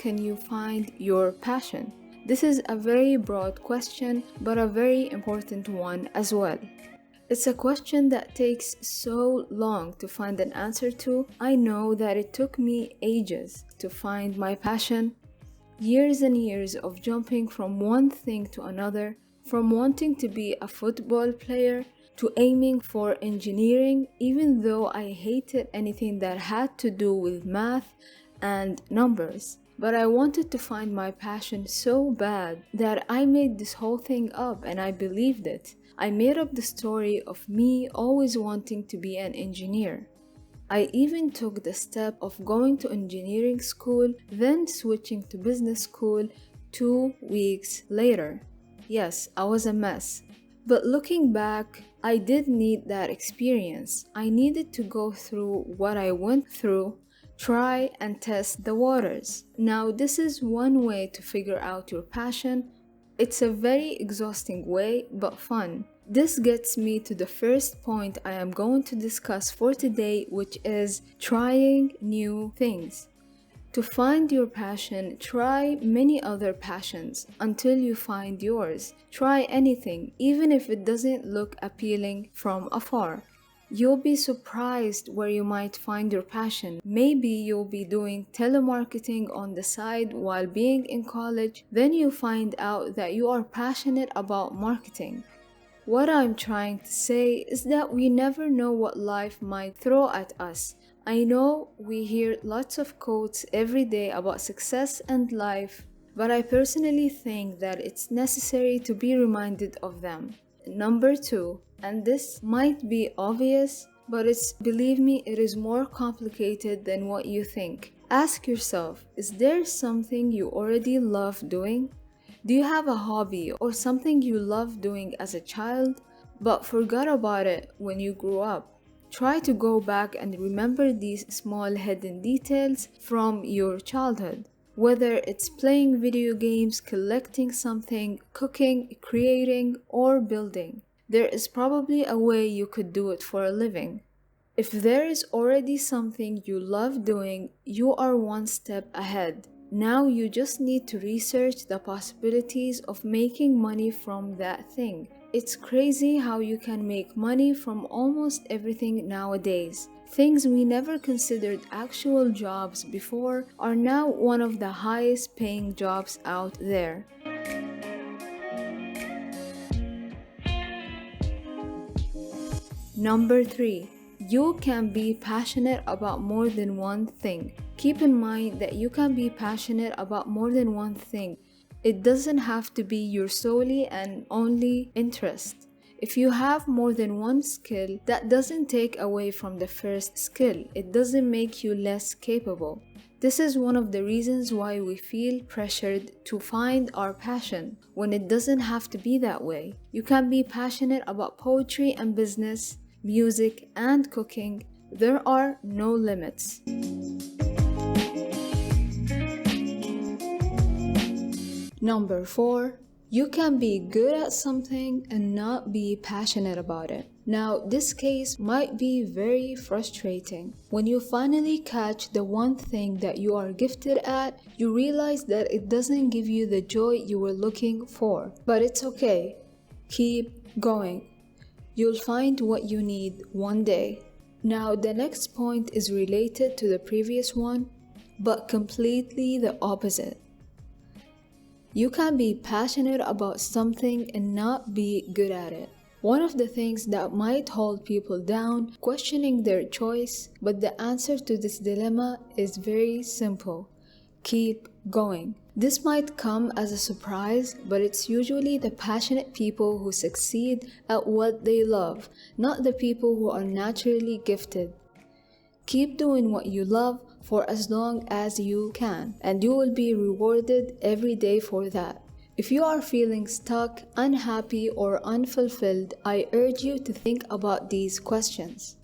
can you find your passion? This is a very broad question, but a very important one as well. It's a question that takes so long to find an answer to. I know that it took me ages to find my passion, years and years of jumping from one thing to another, from wanting to be a football player to aiming for engineering, even though I hated anything that had to do with math and numbers. But I wanted to find my passion so bad that I made this whole thing up and I believed it. I made up the story of me always wanting to be an engineer. I even took the step of going to engineering school, then switching to business school 2 weeks later. Yes, I was a mess. But looking back, I did need that experience. I needed to go through what I went through, try and test the waters. Now, this is one way to figure out your passion. It's a very exhausting way, but fun. This gets me to the first point I am going to discuss for today, which is trying new things. To find your passion, try many other passions until you find yours. Try anything, even if it doesn't look appealing from afar. You'll be surprised where you might find your passion. Maybe you'll be doing telemarketing on the side while being in college, then you find out that you are passionate about marketing. What I'm trying to say is that we never know what life might throw at us. I know we hear lots of quotes every day about success and life, but I personally think that it's necessary to be reminded of them. Number 2, and this might be obvious, but believe me, it is more complicated than what you think. Ask yourself, is there something you already love doing? Do you have a hobby or something you loved doing as a child, but forgot about it when you grew up? Try to go back and remember these small hidden details from your childhood. Whether it's playing video games, collecting something, cooking, creating, or building, there is probably a way you could do it for a living. If there is already something you love doing, you are one step ahead. Now you just need to research the possibilities of making money from that thing. It's crazy how you can make money from almost everything nowadays. Things we never considered actual jobs before are now one of the highest paying jobs out there. Number 3. You can be passionate about more than one thing. Keep in mind that you can be passionate about more than one thing. It doesn't have to be your solely and only interest. If you have more than one skill, that doesn't take away from the first skill. It doesn't make you less capable. This is one of the reasons why we feel pressured to find our passion, when it doesn't have to be that way. You can be passionate about poetry and business, music and cooking. There are no limits. Number 4, you can be good at something and not be passionate about it. Now, this case might be very frustrating. When you finally catch the one thing that you are gifted at, you realize that it doesn't give you the joy you were looking for. But it's okay. Keep going. You'll find what you need one day. Now, the next point is related to the previous one, but completely the opposite. You can be passionate about something and not be good at it. One of the things that might hold people down, questioning their choice, but the answer to this dilemma is very simple. Keep going. This might come as a surprise, but it's usually the passionate people who succeed at what they love, not the people who are naturally gifted. Keep doing what you love for as long as you can, and you will be rewarded every day for that. If you are feeling stuck, unhappy, or unfulfilled, I urge you to think about these questions.